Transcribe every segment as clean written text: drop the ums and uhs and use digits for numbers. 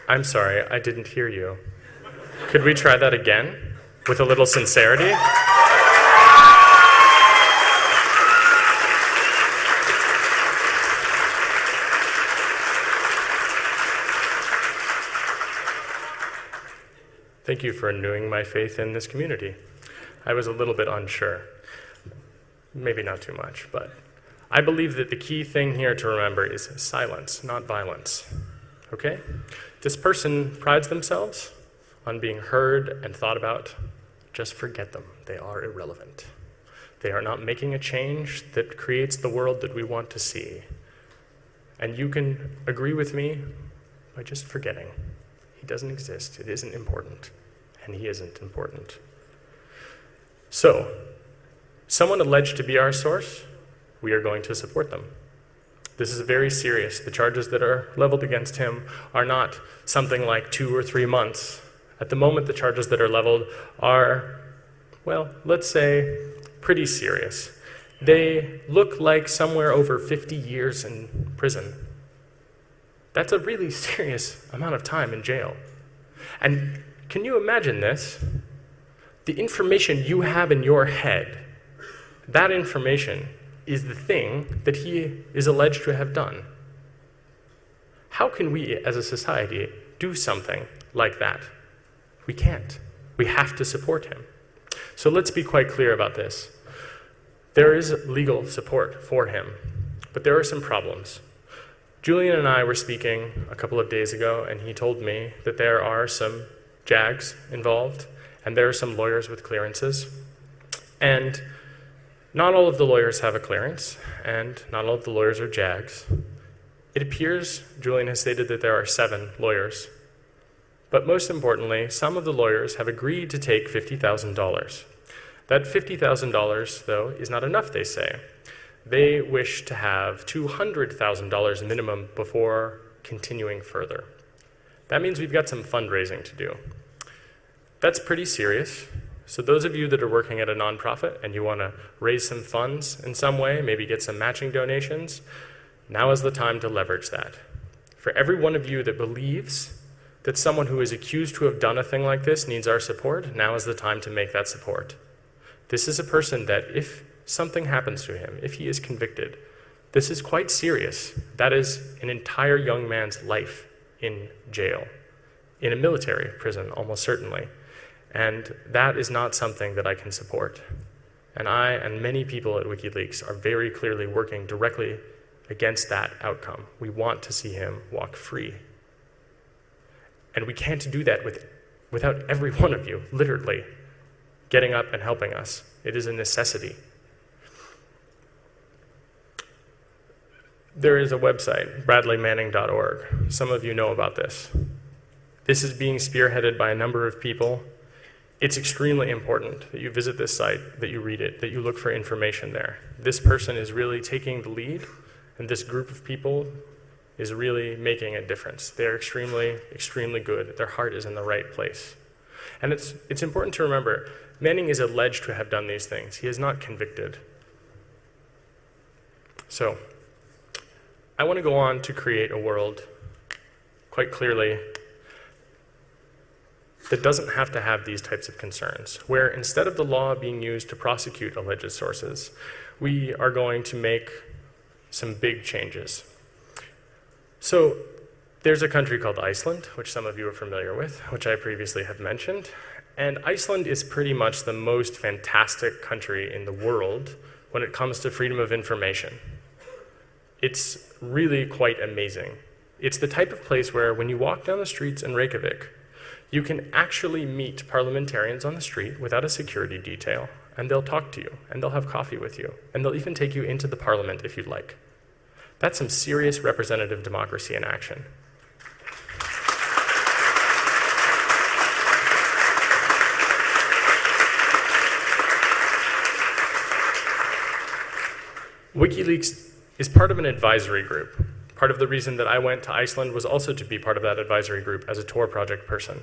I'm sorry, I didn't hear you. Could we try that again? With a little sincerity? Thank you for renewing my faith in this community. I was a little bit unsure. Maybe not too much, but I believe that the key thing here to remember is silence, not violence. Okay? This person prides themselves on being heard and thought about. Just forget them. They are irrelevant. They are not making a change that creates the world that we want to see. And you can agree with me by just forgetting. He doesn't exist. It isn't important. And he isn't important. So, someone alleged to be our source, we are going to support them. This is very serious. The charges that are leveled against him are not something like 2 or 3 months. At the moment, the charges that are leveled are, well, let's say, pretty serious. They look like somewhere over 50 years in prison. That's a really serious amount of time in jail. And can you imagine this? The information you have in your head, that information is the thing that he is alleged to have done. How can we, as a society, do something like that? We can't. We have to support him. So let's be quite clear about this. There is legal support for him, but there are some problems. Julian and I were speaking a couple of days ago, and he told me that there are some JAGs involved, and there are some lawyers with clearances. And not all of the lawyers have a clearance, and not all of the lawyers are JAGs. It appears, Julian has stated that there are 7 lawyers. But most importantly, some of the lawyers have agreed to take $50,000. That $50,000, though, is not enough, they say. They wish to have $200,000 minimum before continuing further. That means we've got some fundraising to do. That's pretty serious. So those of you that are working at a nonprofit and you want to raise some funds in some way, maybe get some matching donations, now is the time to leverage that. For every one of you that believes that someone who is accused to have done a thing like this needs our support, now is the time to make that support. This is a person that if something happens to him, if he is convicted, this is quite serious. That is an entire young man's life in jail, in a military prison, almost certainly. And that is not something that I can support. And I and many people at WikiLeaks are very clearly working directly against that outcome. We want to see him walk free. And we can't do that without every one of you, literally, getting up and helping us. It is a necessity. There is a website, bradleymanning.org. Some of you know about this. This is being spearheaded by a number of people. It's extremely important that you visit this site, that you read it, that you look for information there. This person is really taking the lead, and this group of people is really making a difference. They're extremely, extremely good. Their heart is in the right place. And it's important to remember, Manning is alleged to have done these things. He is not convicted. So, I want to go on to create a world, quite clearly, that doesn't have to have these types of concerns, where instead of the law being used to prosecute alleged sources, we are going to make some big changes. So there's a country called Iceland, which some of you are familiar with, which I previously have mentioned. And Iceland is pretty much the most fantastic country in the world when it comes to freedom of information. It's really quite amazing. It's the type of place where when you walk down the streets in Reykjavik, you can actually meet parliamentarians on the street without a security detail, and they'll talk to you, and they'll have coffee with you, and they'll even take you into the parliament if you'd like. That's some serious representative democracy in action. WikiLeaks is part of an advisory group. Part of the reason that I went to Iceland was also to be part of that advisory group as a Tor project person.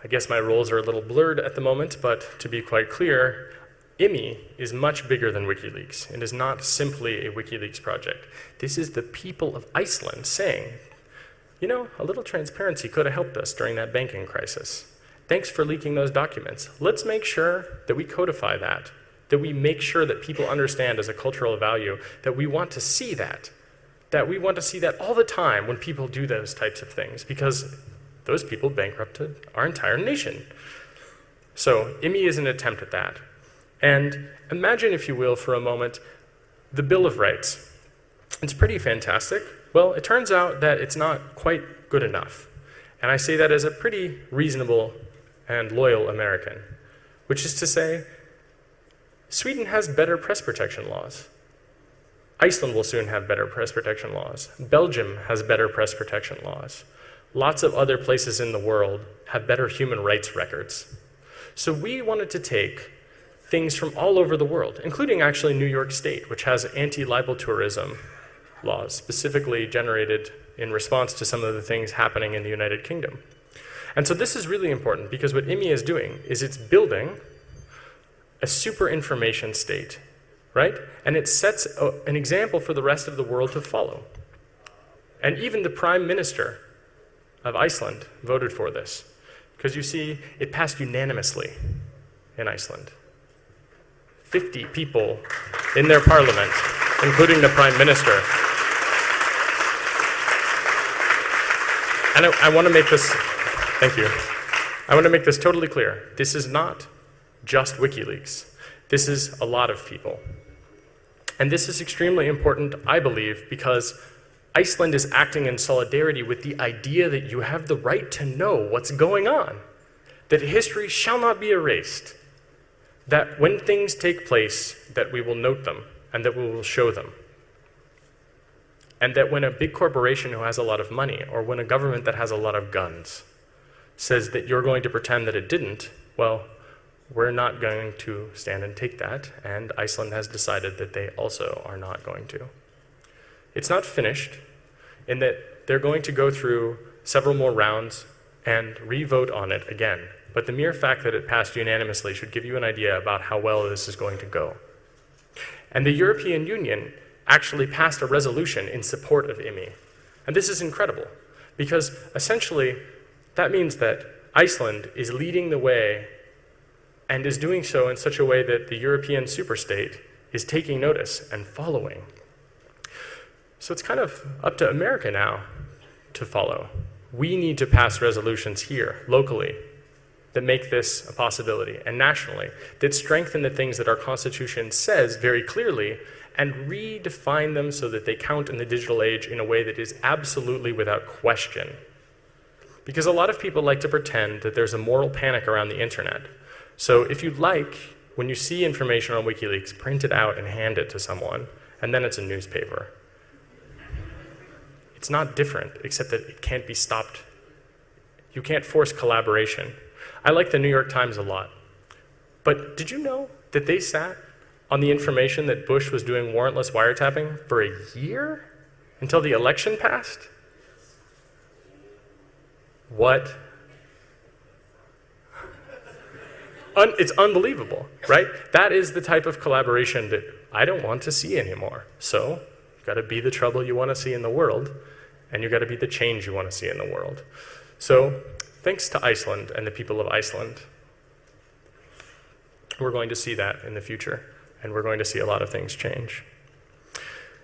I guess my roles are a little blurred at the moment, but to be quite clear, IMI is much bigger than WikiLeaks. It is not simply a WikiLeaks project. This is the people of Iceland saying, you know, a little transparency could have helped us during that banking crisis. Thanks for leaking those documents. Let's make sure that we codify that we make sure that people understand as a cultural value that we want to see that we want to see that all the time when people do those types of things, because those people bankrupted our entire nation. So IMI is an attempt at that. And imagine, if you will, for a moment, the Bill of Rights. It's pretty fantastic. Well, it turns out that it's not quite good enough. And I say that as a pretty reasonable and loyal American, which is to say, Sweden has better press protection laws. Iceland will soon have better press protection laws. Belgium has better press protection laws. Lots of other places in the world have better human rights records. So we wanted to take things from all over the world, including actually New York State, which has anti-libel tourism laws specifically generated in response to some of the things happening in the United Kingdom. And so this is really important, because what IMI is doing is it's building a super information state, right? And it sets an example for the rest of the world to follow. And even the Prime Minister of Iceland voted for this, because you see, it passed unanimously in Iceland. 50 people in their parliament, including the Prime Minister. And I want to make this, thank you. I want to make this totally clear. This is not just WikiLeaks. This is a lot of people. And this is extremely important, I believe, because Iceland is acting in solidarity with the idea that you have the right to know what's going on, that history shall not be erased, that when things take place, that we will note them and that we will show them. And that when a big corporation who has a lot of money, or when a government that has a lot of guns says that you're going to pretend that it didn't, well, we're not going to stand and take that, and Iceland has decided that they also are not going to. It's not finished, in that they're going to go through several more rounds and re-vote on it again. But the mere fact that it passed unanimously should give you an idea about how well this is going to go. And the European Union actually passed a resolution in support of IMI. And this is incredible, because essentially that means that Iceland is leading the way and is doing so in such a way that the European superstate is taking notice and following. So it's kind of up to America now to follow. We need to pass resolutions here, locally, that make this a possibility, and nationally, that strengthen the things that our Constitution says very clearly and redefine them so that they count in the digital age in a way that is absolutely without question. Because a lot of people like to pretend that there's a moral panic around the internet. So if you'd like, when you see information on WikiLeaks, print it out and hand it to someone, and then it's a newspaper. It's not different, except that it can't be stopped. You can't force collaboration. I like the New York Times a lot. But did you know that they sat on the information that Bush was doing warrantless wiretapping for a year until the election passed? What? It's unbelievable, right? That is the type of collaboration that I don't want to see anymore. So you've got to be the trouble you want to see in the world, and you've got to be the change you want to see in the world. So thanks to Iceland and the people of Iceland, we're going to see that in the future, and we're going to see a lot of things change.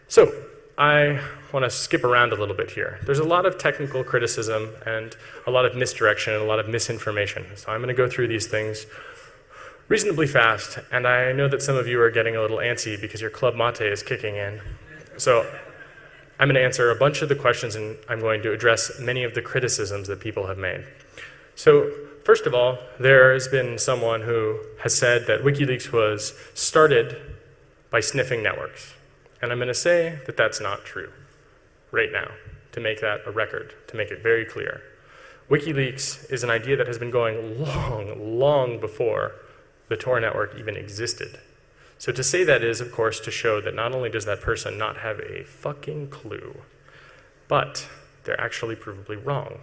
So I want to skip around a little bit here. There's a lot of technical criticism and a lot of misdirection and a lot of misinformation. So I'm going to go through these things reasonably fast, and I know that some of you are getting a little antsy because your club mate is kicking in. So I'm going to answer a bunch of the questions, and I'm going to address many of the criticisms that people have made. So first of all, there has been someone who has said that WikiLeaks was started by sniffing networks. And I'm going to say that that's not true right now, to make that a record, to make it very clear. WikiLeaks is an idea that has been going long before the Tor network even existed. So to say that is, of course, to show that not only does that person not have a fucking clue, but they're actually provably wrong.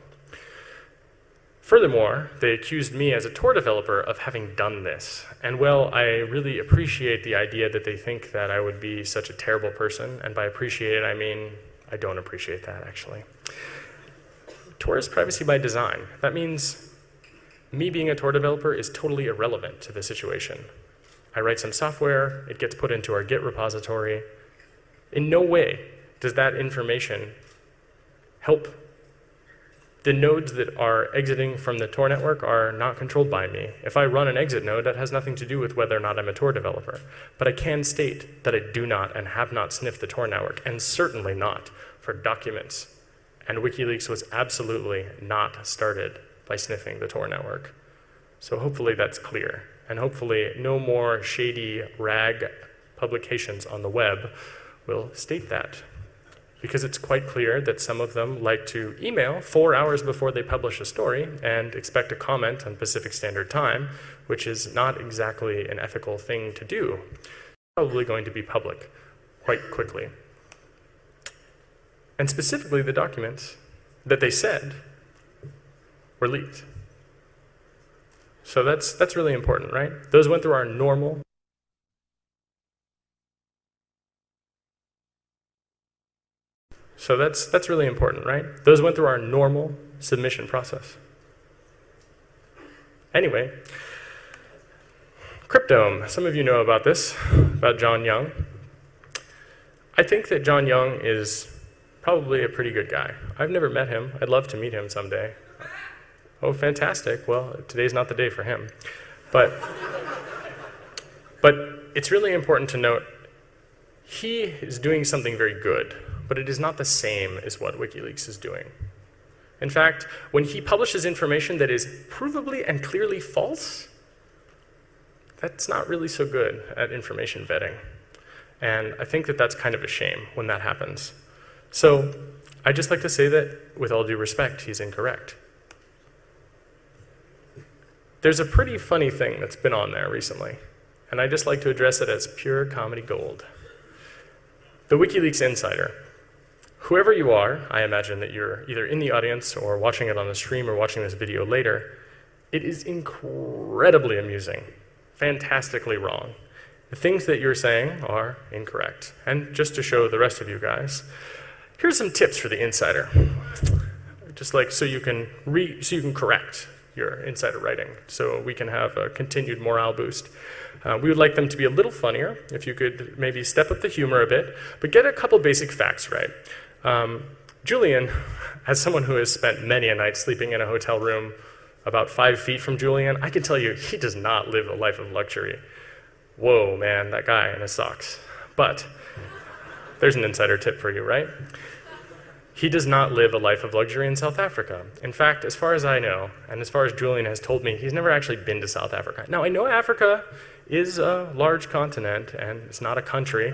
Furthermore, they accused me as a Tor developer of having done this. And well, I really appreciate the idea that they think that I would be such a terrible person. And by appreciate it, I mean, I don't appreciate that, actually. Tor is privacy by design. That means me being a Tor developer is totally irrelevant to the situation. I write some software, it gets put into our Git repository. In no way does that information help. The nodes that are exiting from the Tor network are not controlled by me. If I run an exit node, that has nothing to do with whether or not I'm a Tor developer. But I can state that I do not and have not sniffed the Tor network, and certainly not for documents. And WikiLeaks was absolutely not started by sniffing the Tor network. So hopefully that's clear. And hopefully no more shady rag publications on the web will state that. Because it's quite clear that some of them like to email 4 hours before they publish a story and expect a comment on Pacific Standard Time, which is not exactly an ethical thing to do. Probably going to be public quite quickly. And specifically, the documents that they said were leaked. So that's really important, right? Those went through our normal So that's really important, right? Those went through our normal submission process. Anyway, Cryptome. Some of you know about this, about John Young. I think that John Young is probably a pretty good guy. I've never met him. I'd love to meet him someday. Oh, fantastic. Well, today's not the day for him. But it's really important to note he is doing something very good, but it is not the same as what WikiLeaks is doing. In fact, when he publishes information that is provably and clearly false, that's not really so good at information vetting. And I think that that's kind of a shame when that happens. So I'd just like to say that, with all due respect, he's incorrect. There's a pretty funny thing that's been on there recently, and I just like to address it as pure comedy gold. The WikiLeaks insider. Whoever you are, I imagine that you're either in the audience or watching it on the stream or watching this video later, it is incredibly amusing, fantastically wrong. The things that you're saying are incorrect. And just to show the rest of you guys, here's some tips for the insider. Just like so you can correct your insider writing, so we can have a continued morale boost. We would like them to be a little funnier, if you could maybe step up the humor a bit, but get a couple basic facts right. Julian, as someone who has spent many a night sleeping in a hotel room about 5 feet from Julian, I can tell you he does not live a life of luxury. Whoa, man, that guy in his socks. But there's an insider tip for you, right? He does not live a life of luxury in South Africa. In fact, as far as I know, and as far as Julian has told me, he's never actually been to South Africa. Now, I know Africa is a large continent, and it's not a country.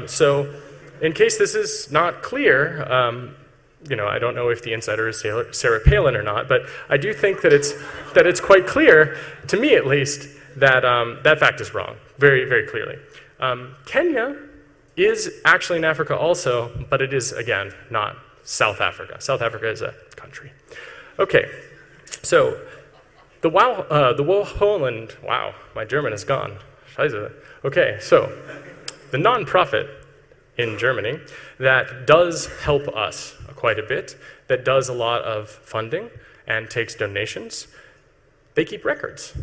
So in case this is not clear, I don't know if the insider is Sarah Palin or not, but I do think that it's quite clear, to me at least, that that fact is wrong, very, very clearly. Kenya is actually in Africa also, but it is, again, not South Africa. South Africa is a country. Okay, so the Wohlholland, wow, my German is gone. Scheiße. Okay, so the nonprofit in Germany that does help us quite a bit, that does a lot of funding and takes donations, they keep records.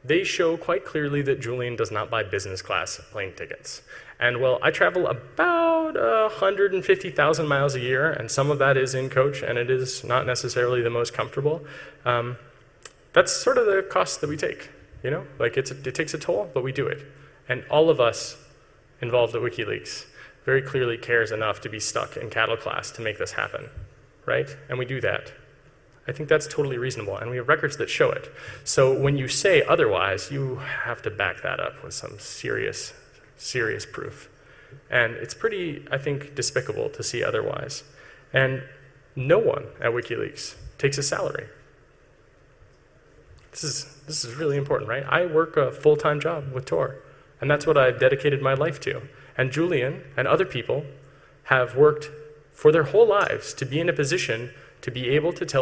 They show quite clearly that Julian does not buy business class plane tickets. And well, I travel about 150,000 miles a year, and some of that is in coach, and it is not necessarily the most comfortable. That's sort of the cost that we take, you know? Like it takes a toll, but we do it. And all of us involved at WikiLeaks very clearly cares enough to be stuck in cattle class to make this happen, right? And we do that. I think that's totally reasonable, and we have records that show it. So when you say otherwise, you have to back that up with some serious proof. And it's pretty, I think, despicable to see otherwise. And no one at WikiLeaks takes a salary. This is really important, right? I work a full-time job with Tor, and that's what I've dedicated my life to. And Julian and other people have worked for their whole lives to be in a position to be able to tell